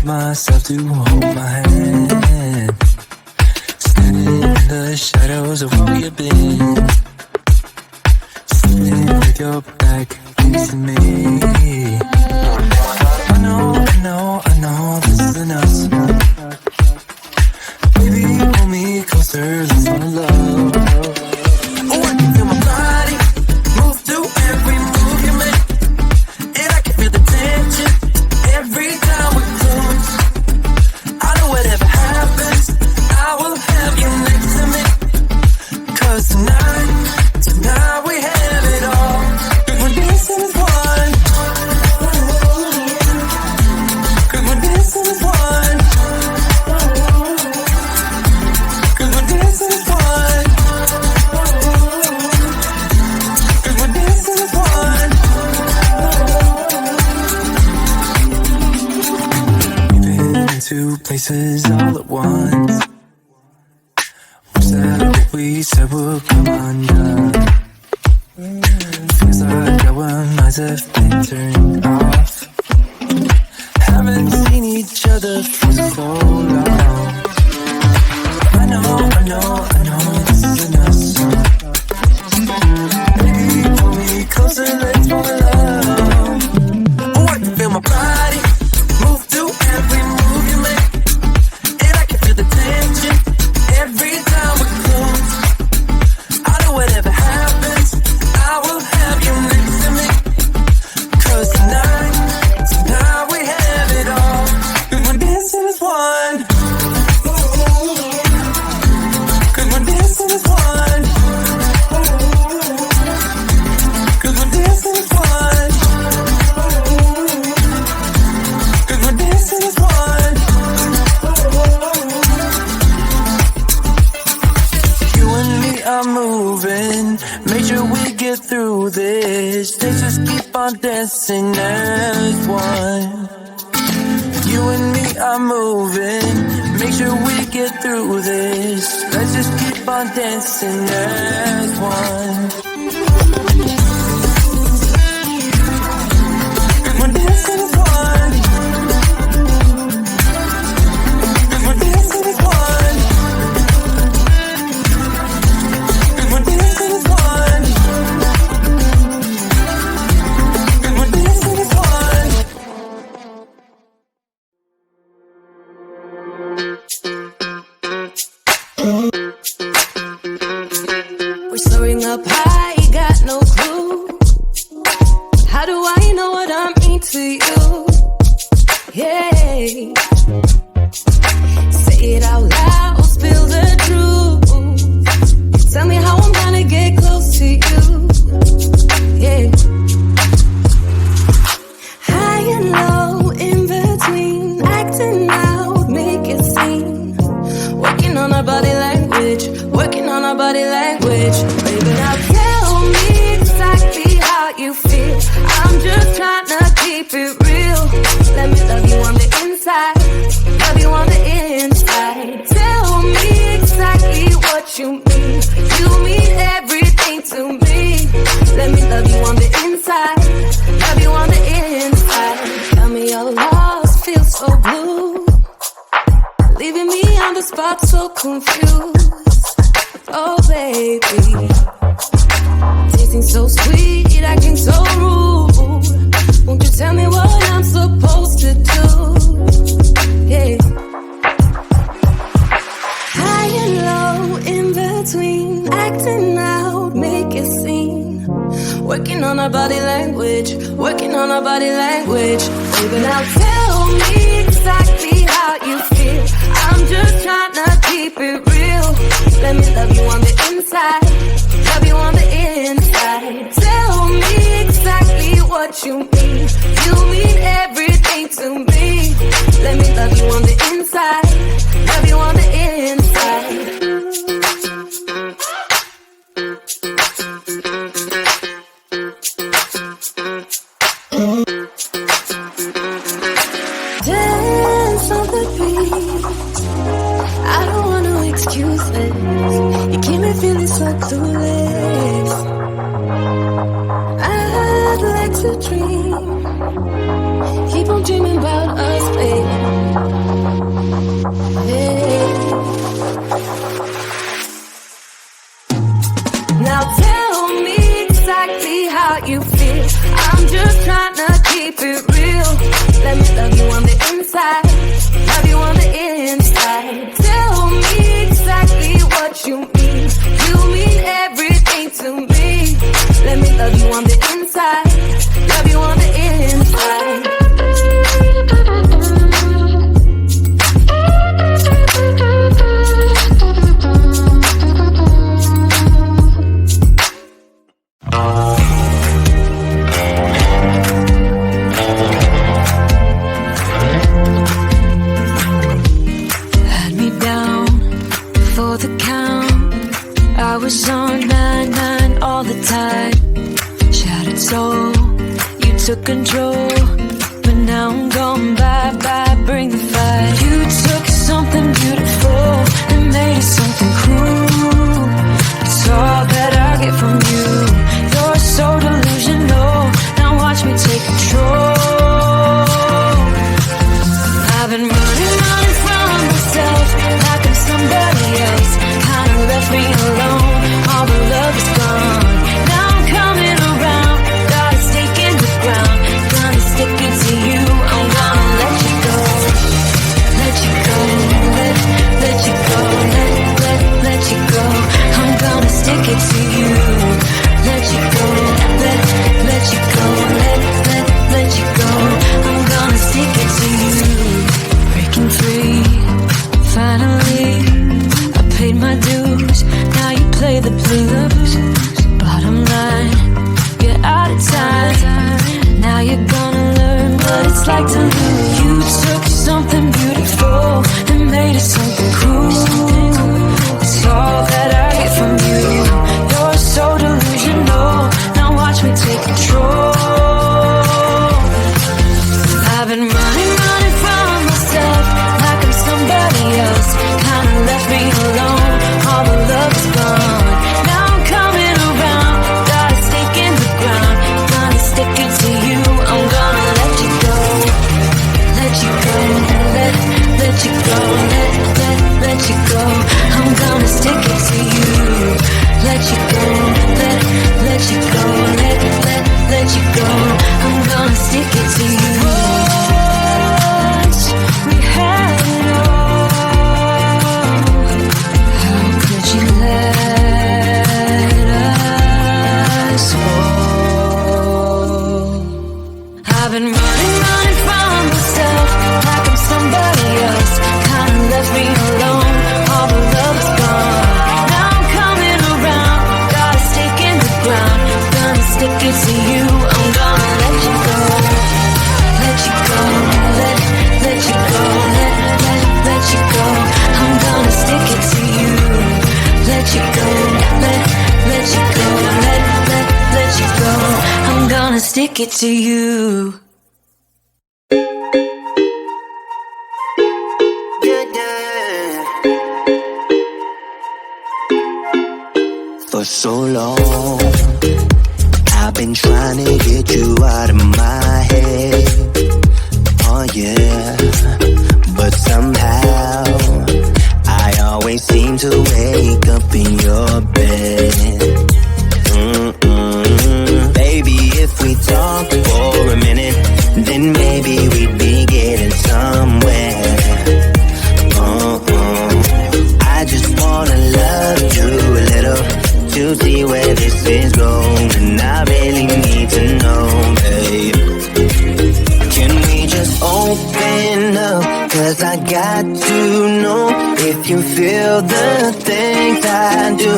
myself to hold my hand. Standing in the shadows of where you've been. Sitting with your back facing me. I know this isn't us. Baby, pull me closer, let's fall in love. Oh, I can feel my body move through every move you make. And I can feel the tension every time we close. I know whatever happens, I will have you next to me. 'Cause tonight we have it all. We're dancing as one. 'Cause we're dancing as one. 'Cause we're dancing as one. 'Cause we're dancing as one. We've been in two places all at once. Was that what we said would come undone? Feels like our minds have been turned off. Haven't seen each other for so long. I know this isn't us. Baby, pull me closer, let's fall in love. Oh, I can feel my body move through every move you make. And I can feel the tension every time we close. I know whatever happens, I will have you next to me. 'Cause tonight we have it all. 'Cause we're dancing as one. 'Cause we're dancing as one. 'Cause we're dancing as one. 'Cause we're dancing as one. You and me are moving, make sure we get through this. Let's just keep on dancing as one. You and me are moving, make sure we get through this. Let's just keep on dancing as one. 'Cause we're dancing as one. 'Cause we're dancing as one. 'Cause we're dancing as one. 'Cause we're dancing as one. We're soaring up high, got no clue. How do I know what I mean to you? Yeah. Say it out loud, spill the truth. Tell me how I'm gonna get close to you. Yeah. High and low, in between, acting out, make it seem. Working on our body language, working on our body language. Baby, now tell me exactly how you feel. I'm just trying to keep it real. Let me love you on the inside, love you on the inside. Tell me exactly what you mean. You mean everything to me. Let me love you on the inside, love you on the inside. Tell me you're lost, feel so blue. Leaving me on the spot so confused. Oh baby, tasting so sweet, acting so rude. Won't you tell me what I'm supposed to do? Yeah. High and low, in between, acting out, make it seem. Working on our body language, working on our body language. Baby, now tell me exactly how you feel. I'm just trying to keep it real. Let me love you on the inside, love you on the inside. Tell me exactly what you mean. You mean everything to me. Let me love you on the inside, love you on the inside. Dance on the beat. I don't want no excuses. You keep me feeling so clueless. I'd like to dream. Keep on dreaming about us, baby. control, but now I'm gone. Bye, bring the fire. You took something beautiful and made it something cruel. It's all that I get from you. You're so delusional, now watch me take control. I've been running from myself like I'm somebody else. Kinda left me alone, all the love is gone. Now I'm coming around, got a stake in the ground. Gonna stick it to you, I'm gonna let you go. Let you go, let you go, let you go. I'm gonna stick it to you. Let you go, let you go, let you go. I'm gonna stick it to you. Breaking free, finally, I paid my dues. Now you play the blues. Bottom line, you're out of time. Now you're gonna learn what it's like to lose. You took something beautiful and made it something cruel. It's all that I get from you. You're so delusional, now watch me take control. I've been running from myself like I'm somebody else. Kinda left me alone, all the love is gone. Now I'm coming around, got a stake in the ground. Gonna stick it to you, I'm gonna let you go. Let you go, let you go, let you go. I'm gonna stick it to you. Let you go, let you go, let you go. I'm gonna stick it to you. Once we had it all, how could you let us fall? I've been running from myself like I'm somebody else. Kinda left me alone, all the love is gone. Now I'm coming around, got a stake in the ground. Gonna stick it to you, I'm gonna let you go. Let you go, let you go, let you go. I'm gonna stick it to you. Let you go, let you go, let you go. I'm gonna stick it to you. For so long, I've been trying to get you out of my head. Oh yeah, but somehow I always seem to wake up in your bed. Baby, if we talk for a minute, then maybe we'd be getting somewhere. I just wanna love you a little to see where this is going. I really need to know, babe. Can we just open up? 'Cause I got to know if you feel the things I do.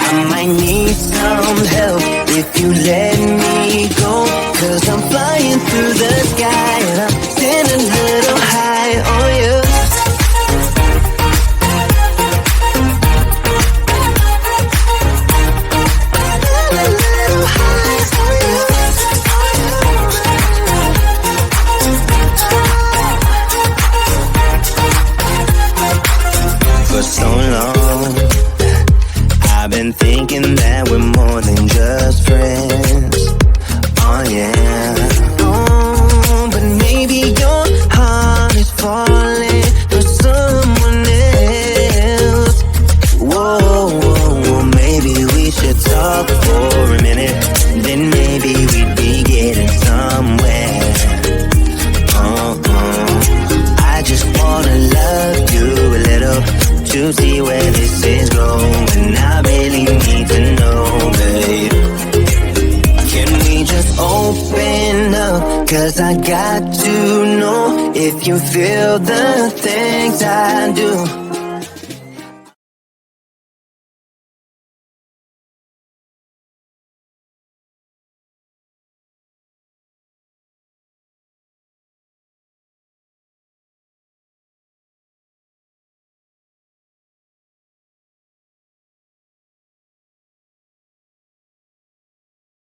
I might need some help if you let me go. 'Cause I'm flying through the sky and I'm sitting a little high on you. For so long, I've been thinking that we're more than just friends. Oh yeah. Oh, but maybe your heart is falling for someone else. Whoa, maybe we should talk for a minute. Then maybe we'd be getting somewhere. I just wanna love you a little to see where this is going. I really need to know, babe. Can we just open up? 'Cause I got to know if you feel the things I do.